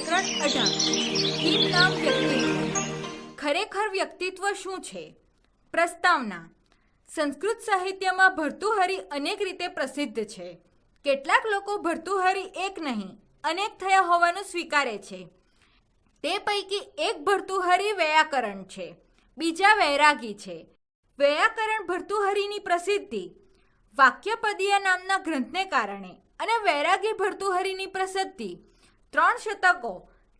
પ્રકરણ 18 થીમ નામ વ્યક્તિત્વ। ખરેખર વ્યક્તિત્વ શું છે? પ્રસ્તાવના। સંસ્કૃત સાહિત્યમાં ભર્તુહરિ અનેક રીતે પ્રસિદ્ધ છે। કેટલાક લોકો ભર્તુહરિ એક નહીં અનેક થયા હોવાનું સ્વીકારે છે। તે પૈકી એક ભર્તુહરિ વૈયાકરણ છે, બીજા વૈરાગી છે। વૈયાકરણ ભર્તુહરિની પ્રસિદ્ધિ વાક્યપદીય નામના ગ્રંથને કારણે અને વૈરાગી ભર્તુહરિની પ્રસિદ્ધિ 3 શતકો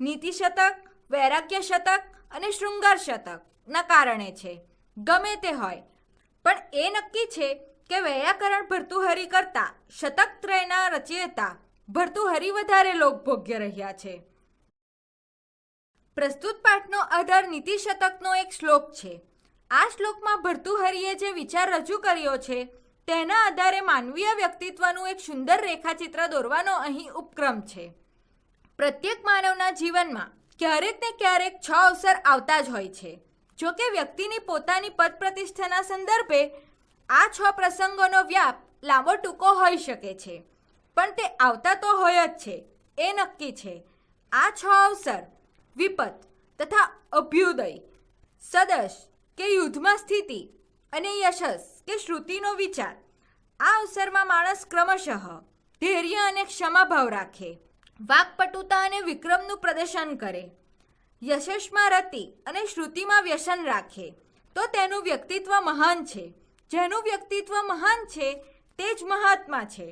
નીતિ શતક, વૈરાગ્ય શતક અને શૃંગાર શતકના કારણે છે। ગમે તે હોય, પણ એ નક્કી છે કે વૈયાકરણ ભર્તુહરિ કરતાં શતકત્રયના રચયિતા ભર્તુહરિ વધારે લોકભોગ્ય રહ્યા છે। પ્રસ્તુત પાઠનો આધાર નીતિ શતકનો એક શ્લોક છે। આ શ્લોકમાં ભર્તુહરિએ જે વિચાર રજૂ કર્યો છે તેના આધારે માનવીય વ્યક્તિત્વનું એક સુંદર રેખાચિત્ર દોરવાનો અહીં ઉપક્રમ છે। પ્રત્યેક માનવના જીવનમાં ક્યારેક ને ક્યારેક 6 અવસર આવતા જ હોય છે। જો કે વ્યક્તિની પોતાની પદ પ્રતિષ્ઠાના સંદર્ભે આ 6 પ્રસંગોનો વ્યાપ લાંબો ટૂંકો હોઈ શકે છે, પણ તે આવતા તો હોય જ છે, એ નક્કી છે। આ 6 અવસર વિપત તથા અભ્યુદય, સદશ કે યુદ્ધમાં સ્થિતિ અને યશસ કે શ્રુતિનો વિચાર। આ અવસરમાં માણસ ક્રમશઃ ધૈર્ય અને ક્ષમાભાવ રાખે, વાકપટુતા અને વિક્રમનું પ્રદર્શન કરે, યશસ્માં રતિ અને શ્રુતિમાં વ્યસન રાખે, તો તેનું વ્યક્તિત્વ મહાન છે। જેનું વ્યક્તિત્વ મહાન છે તે જ મહાત્મા છે।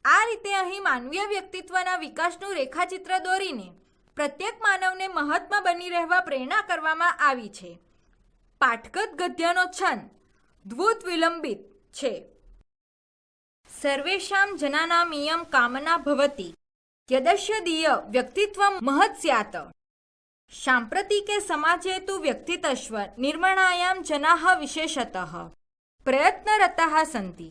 આ રીતે અહીં માનવીય વ્યક્તિત્વના વિકાસનું રેખાચિત્ર દોરીને પ્રત્યેક માનવને મહાત્મા બની રહેવા પ્રેરણા કરવામાં આવી છે। પાઠગત ગદ્યનો છંદ દ્વુત વિલંબિત છે। સર્વેષાં જનાનાં ઇયં કામના ભવતિ યદસ્ય દીય વ્યક્તિત્વં મહत् સ્યાત। સાંપ્રતિકે સમાજે તુ વ્યક્તિત્વ નિર્માણાયાં જનાઃ વિશેષતઃ પ્રયત્નરતાઃ સન્તિ।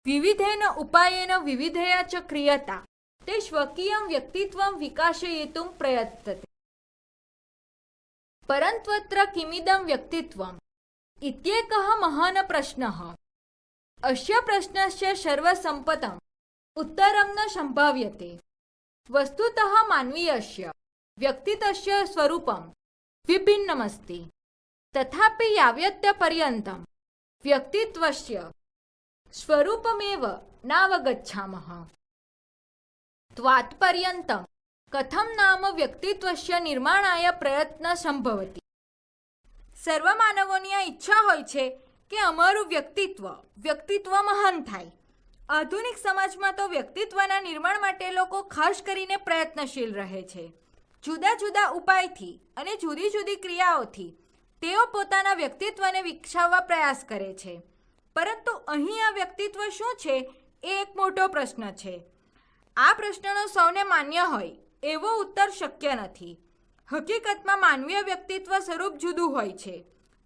વિવિધેન ઉપાયેન વિવિધયા ચ ક્રિયતા તે સ્વકીયં વ્યક્તિત્વં વિકાસયિતું પ્રયત્તતે। પરંત્વત્ર કિમિદં વ્યક્તિત્વम् ઇત્યેકઃ મહાન પ્રશ્નઃ। અસ્ય પ્રશ્નસ્ય સર્વસંપતम् ઉત્તરં ન સંભાવ્યતે। વસ્તુતઃ માનવીયસ્ય વ્યક્તિત્વસ્ય સ્વરૂપં વિભિન્નમસ્તિ, તથાપિ યાવત્પર્યન્तं વ્યક્તિત્વસ્ય સ્વરૂપમેવ નાવગચ્છામઃ ત્વાત્પર્યન્तं કથમ નામ વ્યક્તિત્વસ્ય નિર્માણાય પ્રયત્ન સંભવતિ। સર્વ માનવોની આ ઈચ્છા હોય છે કે અમારું વ્યક્તિત્વ મહાન થાય। આધુનિક સમાજમાં તો વ્યક્તિત્વના નિર્માણ માટે લોકો ખાસ કરીને પ્રયત્નશીલ રહે છે। જુદા જુદા ઉપાયથી અને જુદી જુદી ક્રિયાઓથી તેઓ પોતાના વ્યક્તિત્વને વિકસાવવા પ્રયાસ કરે છે, પરંતુ અહીં આ વ્યક્તિત્વ શું છે એ એક મોટો પ્રશ્ન છે। આ પ્રશ્નનો સૌને માન્ય હોય એવો ઉત્તર શક્ય નથી। હકીકતમાં માનવીય વ્યક્તિત્વ સ્વરૂપ જુદું હોય છે,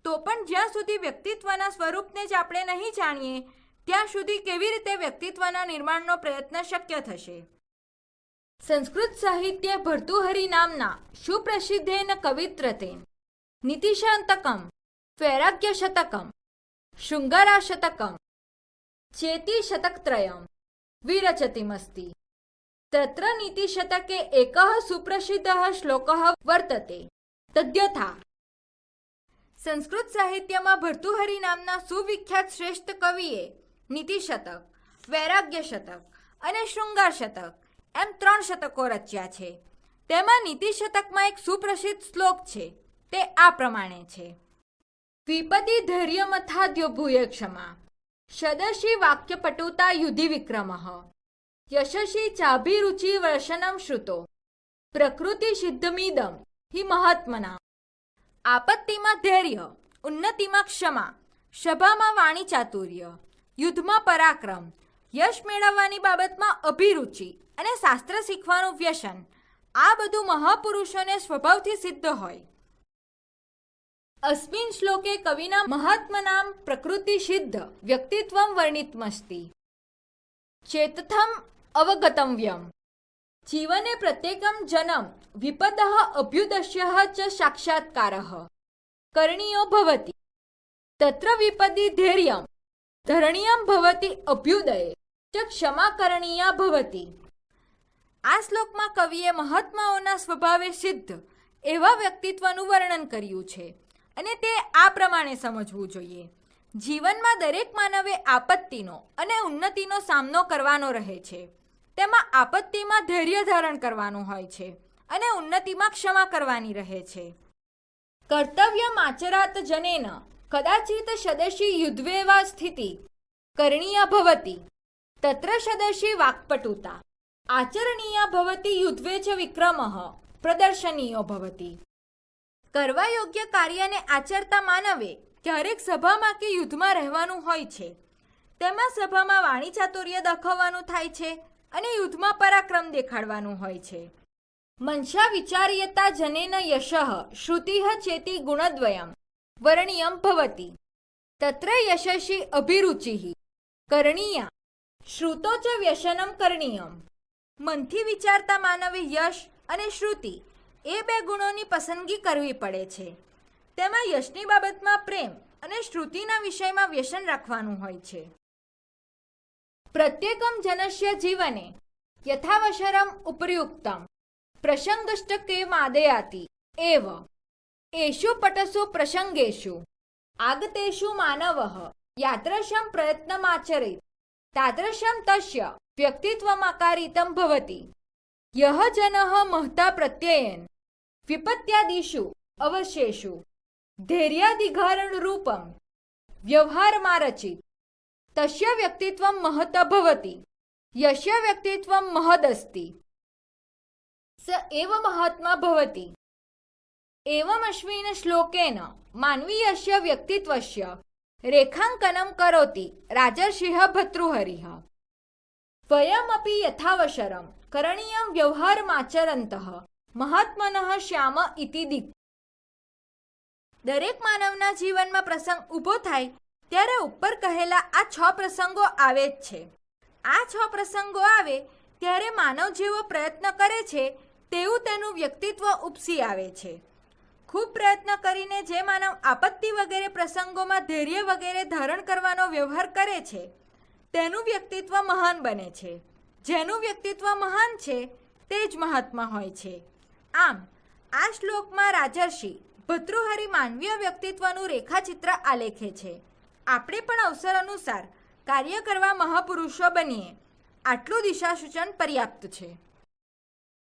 તો પણ જ્યાં સુધી વ્યક્તિત્વના સ્વરૂપને જ આપણે નહીં જાણીએ ત્યાં સુધી કેવી રીતે વ્યક્તિત્વના નિર્માણનો પ્રયત્ન શક્ય થશે? સંસ્કૃત સાહિત્ય ભર્તુહરિ નામના સુપ્રસિદ્ધેન કવિત્રતેન નીતિશતકમ, વૈરાગ્ય શતકમ, શૃંગારા શતકમ ચેતિ શતકત્રયમ વિરચતિમસ્તિ। તત્ર નીતિશતકે એકઃ સુપ્રસિદ્ધઃ શ્લોકઃ વર્તતે તદ્યથા। સંસ્કૃત સાહિત્યમાં ભર્તુહરિ નામના સુવિખ્યાત શ્રેષ્ઠ કવિએ નીતિ શતક, વૈરાગ્ય શતક અને શૃંગાર શતક એમ 3 શતકો રચ્યા છે। તેમાં નીતિ શતકમાં એક સુપ્રસિદ્ધ શ્લોક છે, તે આ પ્રમાણે છે। વિપદી ધૈર્યમથાદ્યો ભૂય ક્ષમા સદશી વાક્યપટુતા યુધિ વિક્રમઃ યશસી ચાભિરુચિ વર્ષનમ શ્રુતો પ્રકૃતિ સિદ્ધમિદં હિ મહાત્મના। આપત્તિમાં ધૈર્ય, ઉન્નતિમાં ક્ષમા, સભામાં વાણી ચાતુર્ય, યુદ્ધમાં પરાક્રમ, યશ મેળવવાની બાબતમાં અભિરુચિ અને શાસ્ત્ર શીખવાનું વ્યસન, આ બધું મહાપુરુષોને સ્વભાવથી સિદ્ધ હોય। અસ્મિન શ્લોકે કવિના મહાત્મનાં પ્રકૃતિ સિદ્ધ વ્યક્તિત્વં વર્ણિતમસ્તિ। ચેતથમ અવગતવ્યમ જીવને પ્રત્યેકમ જનમ વિપદઃ અભ્યુદસ્યઃ ચ સાક્ષાત્કારઃ કરણીયો ભવતિ। તત્ર વિપદિ ધૈર્યં ધરણીયં ભવતિ અભ્યુદયે ચ ક્ષમા કરણીયા ભવતિ। આ શ્લોકમાં કવિએ મહાત્માઓના સ્વભાવે સિદ્ધ એવા વ્યક્તિત્વનું વર્ણન કર્યું છે અને તે આ પ્રમાણે સમજવું જોઈએ. જીવનમાં દરેક માનવે આપત્તિનો અને ઉન્નતિનો સામનો કરવાનો રહે છે. તેમાં આપત્તિમાં ધૈર્ય ધારણ કરવાનું હોય છે અને ઉન્નતિમાં ક્ષમા કરવાની રહે છે. કર્તવ્યમાચરાત જનેન કદાચિત સદશી યુદ્ધવેવા સ્થિતિ કરણીયા ભવતી તત્ર સદશી વાક્પટુતા આચરણીયા ભવતી યુદ્ધવે ચ વિક્રમઃ પ્રદર્શનીયો ભવતી. કરવા યોગ્ય કાર્યને આચરતા માનવે ક્યારેક સભામાં કે યુદ્ધમાં રહેવાનું હોય છે. તેમાં સભામાં વાણી ચાતુર્ય દાખવવાનું થાય છે અને યુદ્ધમાં પરાક્રમ દેખાડવાનું હોય છે. મનસા વિચાર્યતા જનેન યશઃ શ્રુતિઃ ચેતી ગુણદ્વયમ વર્ણિયમ ભવતી તત્ર યશસ્વી અભિરુચિઃ કરણીયા શ્રુતો ચ વ્યસનમ કરણીયમ. મનથી વિચારતા માનવે યશ અને શ્રુતિ એ બે ગુણોની પસંદગી કરવી પડે છે. તેમાં યશની બાબતમાં પ્રેમ અને શ્રુતિના વિષયમાં વ્યસન રાખવાનું હોય છે. પ્રત્યેકમ જનસ્ય જીવને યથાવસરમ ઉપયુક્તમ પ્રસંગષ્ટકે માદયાતિ એવ એષુ પટસુ પ્રસંગેષુ આગતેષુ માનવઃ યાદૃશં પ્રયત્નમાચરેત તાદૃશં તસ્ય વ્યક્તિત્વમાકારિતં ભવતિ. યહ જનઃ મહતા પ્રત્યયેન વિપત્યાદિષુ અવશ્યેષુ ધૈર્યાદિઘારણ રૂપમ વ્યવહારમારચિત તસ્ય વ્યક્તિત્વં મહત ભવતિ યસ્ય વ્યક્તિત્વં મહદસ્તિ સ એવ મહાત્મા ભવતિ. એવમસ્મિન શ્લોકેન માનવીયસ્ય વ્યક્તિત્વસ્ય રેખાંકનમ કરોતિ રાજર્ષિઃ ભર્તૃહરિઃ. વયમપી યથાવસરમ કરણીયમ વ્યવહારમાચરन्तઃ મહાત્મનઃ શ્યામ ઇતિ દિક્. દરેક માનવના જીવનમાં પ્રસંગ ઊભો થાય ત્યારે ઉપર કહેલા આ 6 પ્રસંગો આવે જ છે. આ 6 પ્રસંગો આવે ત્યારે માનવ જેવો પ્રયત્ન કરે છે તેવું તેનું વ્યક્તિત્વ ઉપસી આવે છે. ખૂબ પ્રયત્ન કરીને જે માનવ આપત્તિ વગેરે પ્રસંગોમાં ધૈર્ય વગેરે ધારણ કરવાનો વ્યવહાર કરે છે તેનું વ્યક્તિત્વ મહાન બને છે. જેનું વ્યક્તિત્વ મહાન છે તે જ મહાત્મા હોય છે. આમ આ શ્લોકમાં રાજર્ષિ ભર્તૃહરિ માનવીય વ્યક્તિત્વનું રેખાચિત્ર આલેખે છે. આપણે પણ અવસર અનુસાર કાર્ય કરવા મહાપુરુષો બનીએ આટલું દિશાસૂચન પર્યાપ્ત છે.